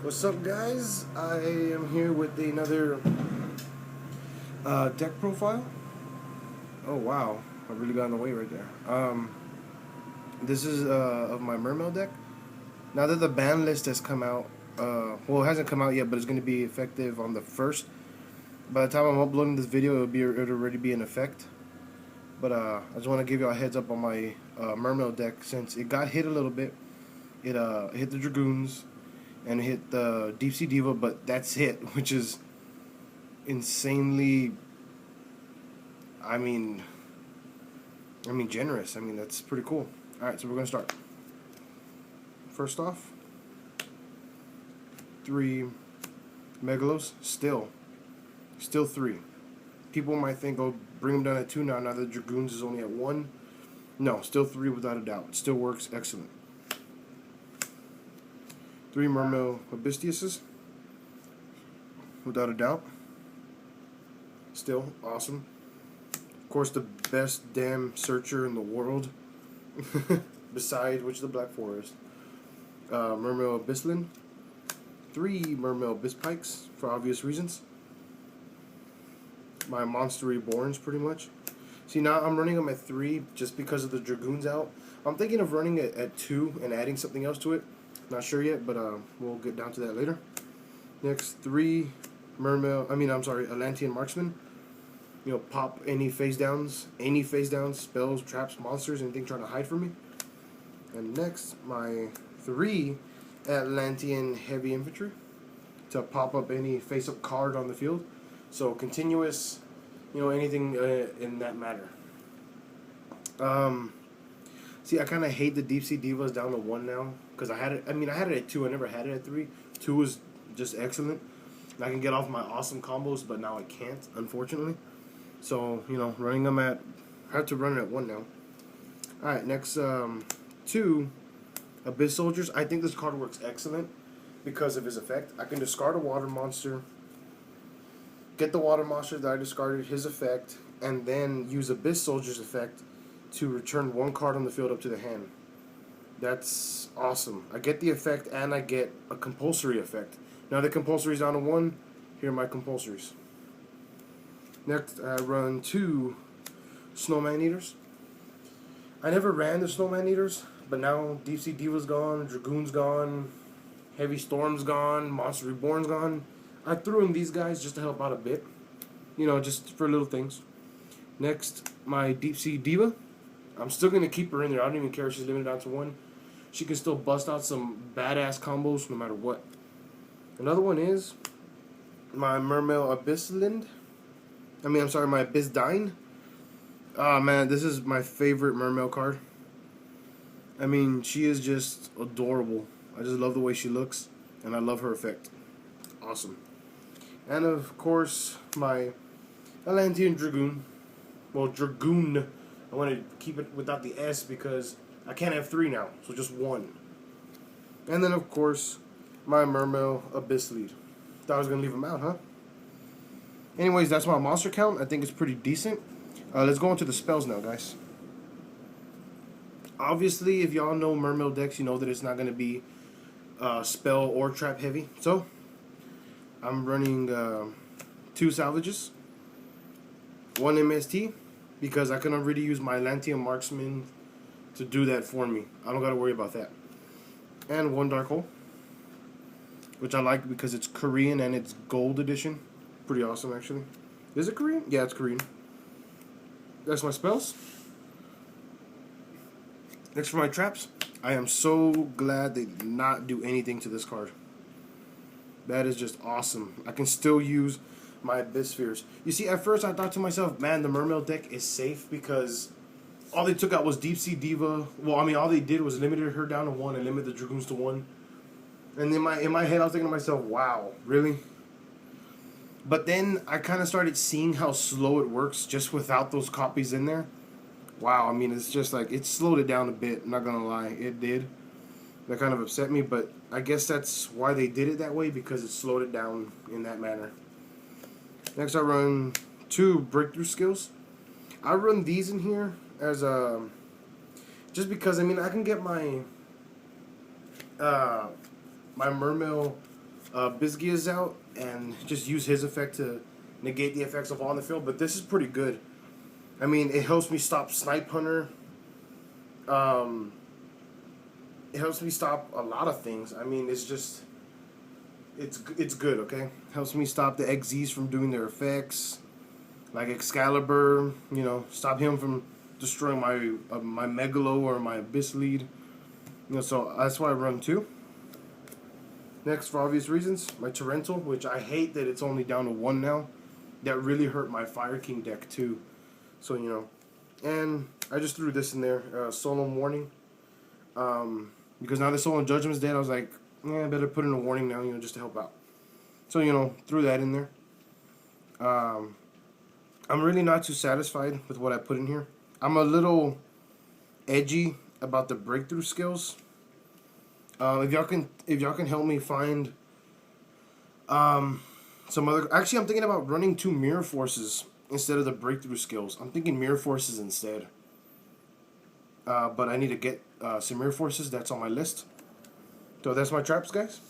What's up, guys? I am here with another deck profile. Oh wow, I really got in the way right there. This is of my Mermail deck. Now that the ban list has come out, well, it hasn't come out yet, but it's going to be effective on the first. By the time I'm uploading this video, it'll already be in effect. But I just want to give you a heads up on my Mermail deck since it got hit a little bit. It hit the Dragoons and hit the Deep Sea Diva, but that's it, which is insanely. I mean, generous. I mean, that's pretty cool. All right, so we're gonna start. First off, 3 Megalos. Still 3. People might think, oh, bring them down at 2 now. Now the Dragoons is only at 1. No, still 3 without a doubt. It still works excellent. 3 Mermail Hibiscuses, without a doubt. Still awesome. Of course, the best damn searcher in the world, besides which the Black Forest. Mermail Abyssland. 3 Mermail Bisspikes, for obvious reasons. My Monster Reborns, pretty much. See, now I'm running them at 3 just because of the Dragoons out. I'm thinking of running it at 2 and adding something else to it. Not sure yet, but we'll get down to that later. Next, 3 Atlantean Marksman. You know, pop any face downs, spells, traps, monsters, anything trying to hide from me. And next, my 3 Atlantean Heavy Infantry to pop up any face-up card on the field. So continuous, you know, anything in that matter. See, I kind of hate the Deep Sea Divas down to 1 now because I had it. I mean, I had it at 2. I never had it at 3. 2 was just excellent. And I can get off my awesome combos, but now I can't, unfortunately. So, you know, running them at... I have to run it at 1 now. Alright, next, 2 Abyss Soldiers. I think this card works excellent because of his effect. I can discard a water monster, get the water monster that I discarded, his effect, and then use Abyss Soldier's effect to return 1 card on the field up to the hand. That's awesome. I get the effect and I get a compulsory effect. Now the compulsory is down to 1. Here are my compulsories. Next, I run 2 Snowman Eaters. I never ran the Snowman Eaters, but now Deep Sea Diva's gone, Dragoon's gone, Heavy Storm's gone, Monster Reborn's gone. I threw in these guys just to help out a bit. You know, just for little things. Next, my Deep Sea Diva. I'm still going to keep her in there. I don't even care if she's limited down to 1. She can still bust out some badass combos no matter what. Another one is my Mermail Abyssland. My Abyssdine. Ah, man, this is my favorite Mermail card. I mean, she is just adorable. I just love the way she looks, and I love her effect. Awesome. And, of course, my Atlantean Dragoon. Well, Dragoon. I want to keep it without the S because I can't have 3 now, so just 1. And then, of course, my Mermail Abysslead. Thought I was going to leave them out, huh? Anyways, that's my monster count. I think it's pretty decent. Let's go into the spells now, guys. Obviously, if y'all know Mermail decks, you know that it's not going to be spell or trap heavy. So, I'm running 2 Salvages, 1 MST, because I can already use my Atlantean Marksman to do that for me. I don't got to worry about that. And 1 Dark Hole, which I like because it's Korean and it's gold edition. Pretty awesome, actually. Is it Korean? Yeah, it's Korean. That's my spells. Next for my traps. I am so glad they did not do anything to this card. That is just awesome. I can still use my Abyss Spheres. You see, at first I thought to myself, man, the Mermail deck is safe because all they took out was Deep Sea Diva. Well, I mean, all they did was limited her down to 1 and limit the Dragoons to 1. And in my head, I was thinking to myself, wow, really? But then I kind of started seeing how slow it works just without those copies in there. Wow, I mean, it's just like, it slowed it down a bit, not gonna lie, it did. That kind of upset me, but I guess that's why they did it that way, because it slowed it down in that manner. Next, I run 2 Breakthrough Skills. I run these in here as just because, I mean, I can get my my Mermail Bisgia's out and just use his effect to negate the effects of all in the field. But this is pretty good. I mean, it helps me stop Snipe Hunter. Um, it helps me stop a lot of things. I mean, it's just it's good. Okay, helps me stop the XZs from doing their effects, like Excalibur. You know, stop him from destroying my Megalo or my Abyss lead. You know, so that's why I run 2. Next, for obvious reasons, my Torrential, which I hate that it's only down to 1 now. That really hurt my Fire King deck too. So, you know, and I just threw this in there, Solemn Warning. Because now the Solemn Judgment's dead, I was like, I better put in a warning now, you know, just to help out. So, you know, threw that in there. I'm really not too satisfied with what I put in here. I'm a little edgy about the breakthrough skills. If y'all can help me find some other. Actually, I'm thinking about running 2 Mirror Forces instead of the breakthrough skills. I'm thinking Mirror Forces instead. But I need to get some Mirror Forces. That's on my list. So that's my traps, guys.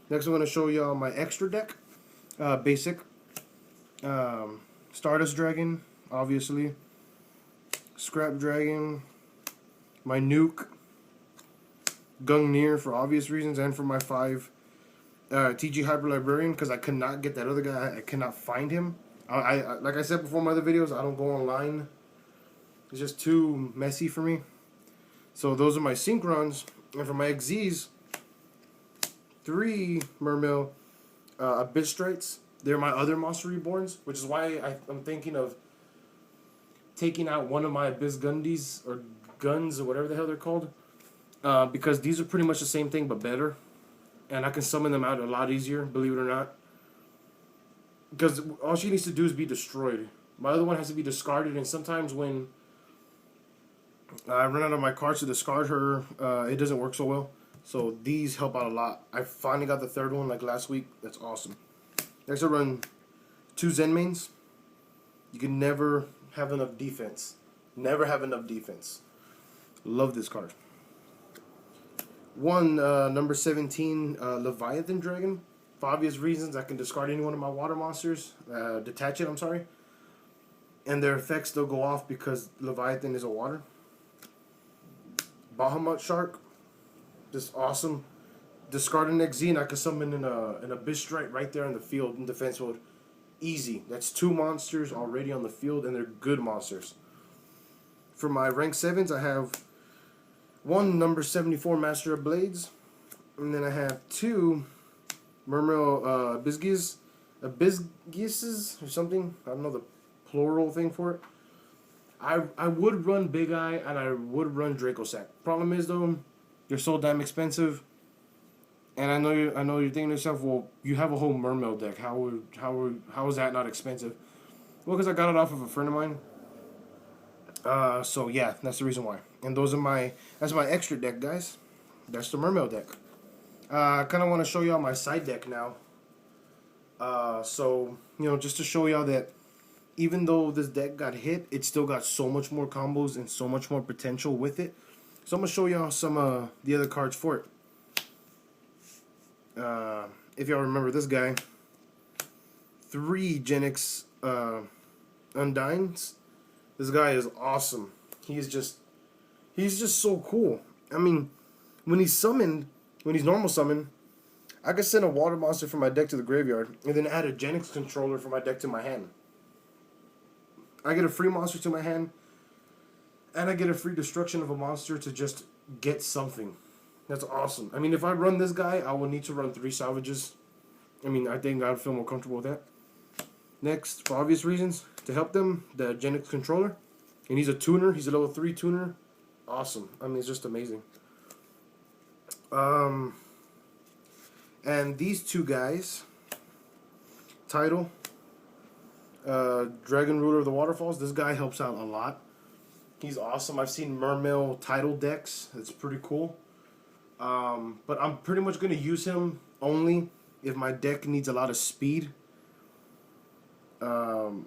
Next, I'm going to show y'all my extra deck. Basic. Stardust Dragon, obviously. Scrap Dragon. My Nuke. Gungnir for obvious reasons, and for my 5 TG Hyper Librarian, because I could not get that other guy. I cannot find him. I like I said before in my other videos, I don't go online. It's just too messy for me. So those are my Synchrons, and for my XZs, 3 Mermail Abyss Strites. They're my other Monster Reborns, which is why I'm thinking of taking out one of my Abyss Gundis or Guns or whatever the hell they're called. Because these are pretty much the same thing but better, and I can summon them out a lot easier, believe it or not. Because all she needs to do is be destroyed. My other one has to be discarded, and sometimes when I run out of my cards to discard her, it doesn't work so well. So these help out a lot. I finally got the 3rd one like last week. That's awesome. Next I run 2 Zen mains. You can never have enough defense. Never have enough defense. Love this card. 1 number 17 Leviathan Dragon. For obvious reasons, I can discard any one of my water monsters. Detach it, I'm sorry. And their effects still go off because Leviathan is a water. Bahamut Shark. Just awesome. Discard an XZ and I can summon an Abyss Strike right there in the field in defense mode. Easy. That's 2 monsters already on the field, and they're good monsters. For my rank 7s, I have 1 number 74 Master of Blades, and then I have 2 Mermail Abysgises or something. I don't know the plural thing for it. I would run Big Eye and I would run Dracosack. Problem is though, they're so damn expensive, and I know you're thinking to yourself, well, you have a whole Mermail deck. How is that not expensive? Well, because I got it off of a friend of mine. So yeah, that's the reason why. And that's my extra deck, guys. That's the Mermail deck. I kind of want to show y'all my side deck now. So, you know, just to show y'all that even though this deck got hit, it still got so much more combos and so much more potential with it. So I'm going to show y'all some the other cards for it. If y'all remember this guy, 3 Genix Undines. This guy is awesome. He's just so cool. I mean, when he's normal summoned, I can send a water monster from my deck to the graveyard and then add a Genix controller from my deck to my hand. I get a free monster to my hand, and I get a free destruction of a monster to just get something. That's awesome. I mean, if I run this guy, I will need to run 3 salvages. I mean, I think I'd feel more comfortable with that. Next, for obvious reasons, to help them, the Genix controller. And he's a tuner. He's a level 3 tuner. Awesome. I mean, it's just amazing. And these 2 guys, Tidal, Dragon Ruler of the Waterfalls, this guy helps out a lot. He's awesome. I've seen Mermail Tidal decks. It's pretty cool. But I'm pretty much going to use him only if my deck needs a lot of speed. And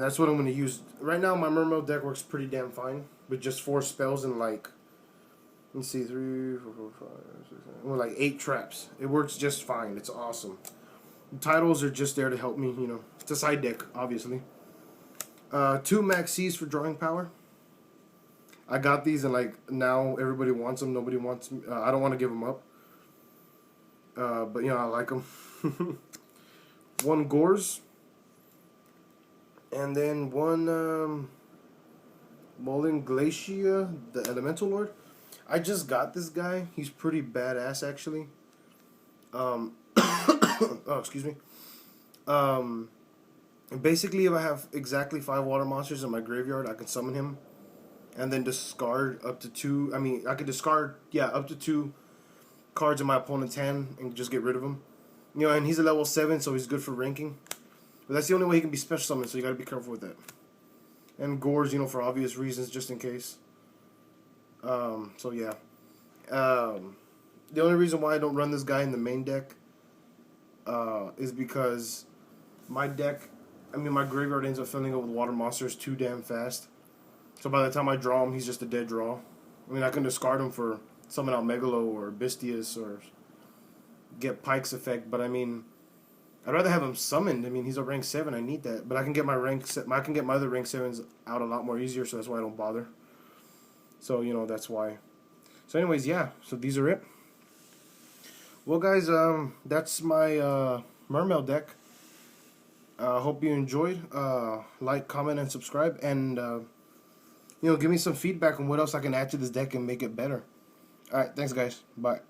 that's what I'm going to use. Right now, my Mermail deck works pretty damn fine with just 4 spells and like Let's see, 3, 4, 5, 6, 7. Well, like 8 traps. It works just fine. It's awesome. The titles are just there to help me, you know. It's a side deck, obviously. 2 Max C's for drawing power. I got these and like now everybody wants them. Nobody wants them. I don't want to give them up. But you know I like them. 1 Gores. And then 1 Molin Glacia, the Elemental Lord. I just got this guy. He's pretty badass actually. Oh, excuse me. Basically, if I have exactly 5 water monsters in my graveyard, I can summon him, and then discard up to 2. I mean, I could discard up to 2 cards in my opponent's hand and just get rid of him. You know, and he's a level 7, so he's good for ranking. But that's the only way he can be special summoned, so you gotta be careful with that. And Gores, you know, for obvious reasons, just in case. So yeah. The only reason why I don't run this guy in the main deck is because my deck, my graveyard ends up filling up with water monsters too damn fast. So by the time I draw him, he's just a dead draw. I mean, I can discard him for summon out Megalo or Bistius or get Pike's effect, but I mean, I'd rather have him summoned. I mean, he's a rank 7. I need that, but I can get my other rank 7s out a lot more easier. So that's why I don't bother. So you know that's why. So anyways, yeah. So these are it. Well, guys, that's my Mermail deck. Hope you enjoyed. Like, comment, and subscribe, and you know, give me some feedback on what else I can add to this deck and make it better. All right, thanks, guys. Bye.